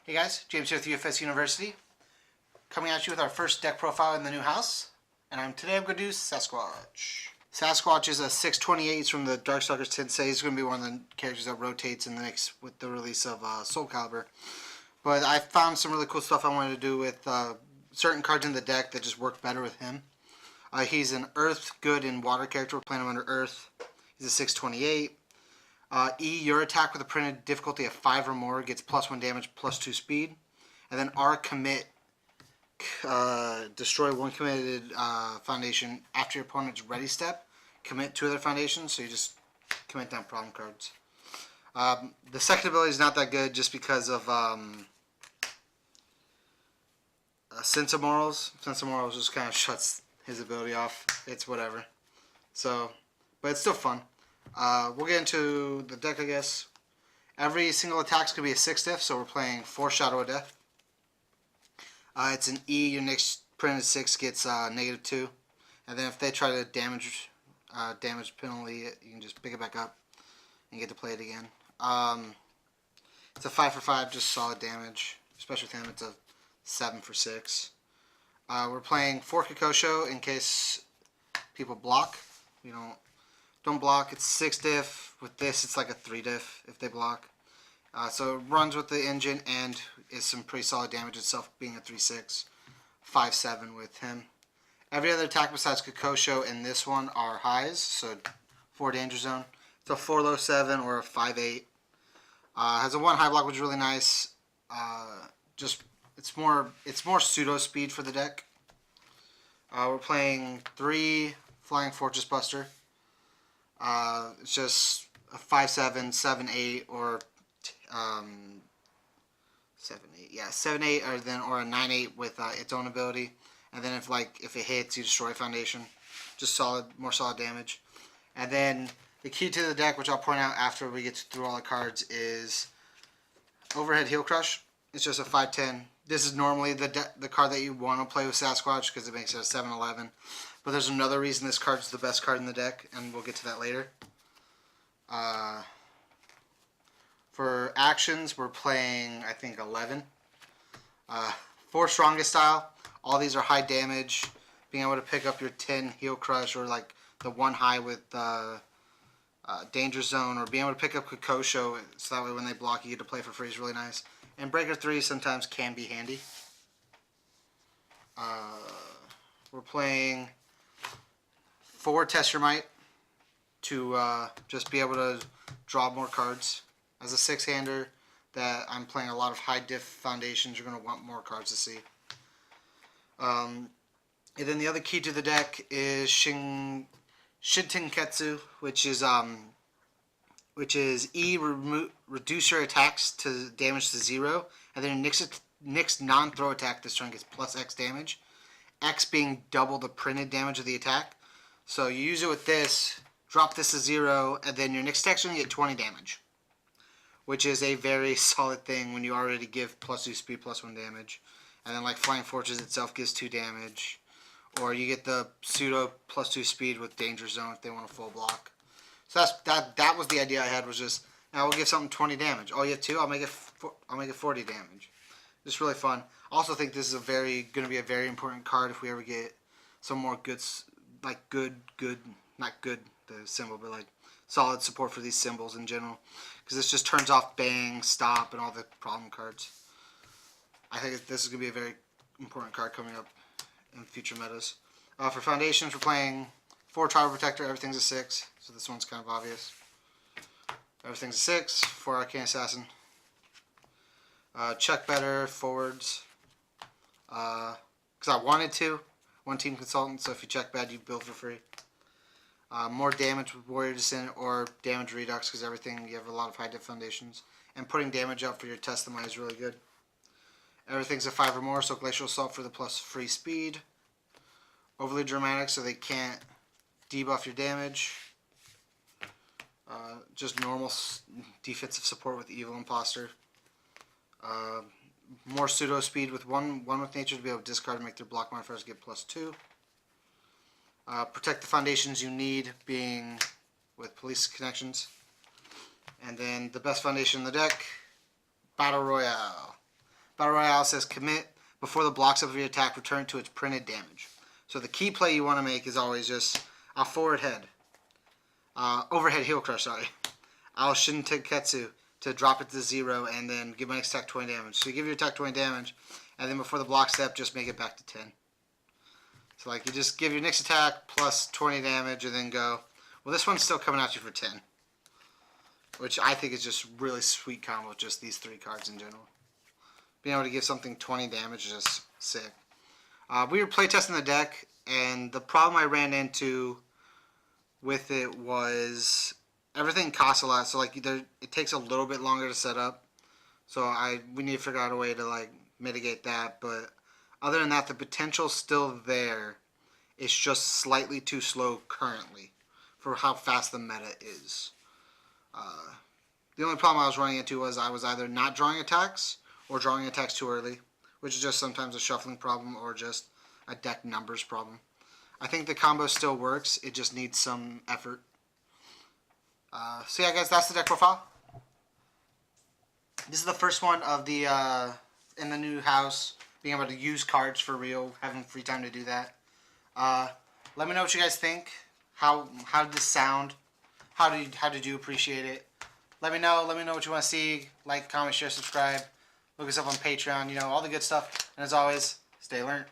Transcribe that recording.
Hey guys, James here with UFSU University, coming at you with our first deck profile in the new house, and today I'm going to do Sasquach. Sasquach is a 628 from the Darkstalkers Tensei. He's going to be one of the characters that rotates in the next with the release of Soul Calibur. But I found some really cool stuff I wanted to do with certain cards in the deck that just work better with him. He's an Earth, Good, and Water character. We're playing him under Earth. He's a 628. Your attack with a printed difficulty of 5 or more gets +1 damage, +2 speed. And then R, commit, destroy one committed foundation after your opponent's ready step. Commit 2 other foundations, so you just commit down problem cards. The second ability is not that good just because of Sense of Morals. Sense of Morals just kind of shuts his ability off. It's whatever. So, but it's still fun. We'll get into the deck, I guess. Every single attack is going to be a 6 diff, so we're playing 4 Shadow of Death. It's an E, your next printed 6 gets -2. And then if they try to damage penalty, you can just pick it back up and get to play it again. It's a 5 for 5, just solid damage. Especially with him, it's a 7 for 6. We're playing 4 Kokosho in case people block. We don't block. It's 6 diff. With this, it's like a 3 diff if they block. So it runs with the engine and is some pretty solid damage itself, being a 3/6, 5/7 with him. Every other attack besides Kokosho and this one are highs, so 4 danger zone. It's a 4 low 7 or a 5/8. Has a 1 high block, which is really nice. It's more pseudo speed for the deck. We're playing 3 Flying Fortress Buster. It's just a 5/7, 7/8, or 7/8. Yeah, 7/8, or a 9/8 with its own ability. And then if it hits, you destroy foundation. Just more solid damage. And then the key to the deck, which I'll point out after we get through all the cards, is Overhead Heel Crush. It's just a 5/10. This is normally the card that you want to play with Sasquatch because it makes it a 7/11. But there's another reason this card's the best card in the deck, and we'll get to that later. For actions, we're playing, I think, 11. 4 Strongest Style. All these are high damage. Being able to pick up your 10 Heel Crush, or like the 1 high with Danger Zone, or being able to pick up Kokosho, so that way when they block you get to play for free is really nice. And Breaker 3 sometimes can be handy. We're playing 4 Test Your Might to just be able to draw more cards. As a 6-hander that I'm playing a lot of high diff foundations, you're going to want more cards to see. And then the other key to the deck is Shitenketsu, which is E, reduce your attacks to damage to 0, and then your next non-throw attack this turn gets +X damage. X being double the printed damage of the attack. So you use it with this, drop this to 0, and then your next attack's going to get 20 damage. Which is a very solid thing when you already give +2 speed, +1 damage. And then like Flying Fortress itself gives 2 damage. Or you get the pseudo +2 speed with Danger Zone if they want a full block. So that was the idea I had, was just, now we'll give something 20 damage. Oh, you have 2? I'll make it 40 damage. Just really fun. I also think this is going to be a very important card if we ever get some more goods, like not good, the symbol, but like solid support for these symbols in general. Because this just turns off Bang, Stop, and all the problem cards. I think this is going to be a very important card coming up in future metas. For foundations, we're playing 4 Tribal Protector. Everything's a 6, so this one's kind of obvious. Everything's a 6. 4 Arcane Assassin. Check Better, forwards. Because I wanted to. 1 Team Consultant, so if you check bad, you build for free. More damage with Warrior Descent or damage redux, because you have a lot of high diff foundations. And putting damage up for your Testimony is really good. Everything's a 5 or more, so Glacial Assault for the plus free speed. Overly Dramatic, so they can't debuff your damage. Just normal defensive support with Evil Imposter. More pseudo speed with one with nature to be able to discard and make their block modifiers get +2. Protect the foundations you need, being with police connections. And then the best foundation in the deck, Battle Royale. Battle Royale says commit before the blocks of your attack return to its printed damage. So the key play you want to make is always just a forward head. Overhead heel crush, sorry. I'll Shitenketsu to drop it to 0 and then give my next attack 20 damage. So you give your attack 20 damage, and then before the block step, just make it back to 10. So like you just give your next attack plus 20 damage and then go. Well, this one's still coming at you for 10. Which I think is just really sweet combo with just these 3 cards in general. Being able to give something 20 damage is just sick. We were playtesting the deck, and the problem I ran into with it was everything costs a lot. So like it takes a little bit longer to set up. So we need to figure out a way to like mitigate that. But other than that, the potential's still there. It's just slightly too slow currently for how fast the meta is. The only problem I was running into was I was either not drawing attacks or drawing attacks too early, which is just sometimes a shuffling problem or just a deck numbers problem. I think the combo still works. It just needs some effort. So yeah, guys, that's the deck profile. This is the first one of the in the new house, being able to use cards for real, having free time to do that. Let me know what you guys think. How did this sound? How did you appreciate it? Let me know. Let me know what you want to see. Like, comment, share, subscribe. Look us up on Patreon. You know, all the good stuff. And as always, stay learned.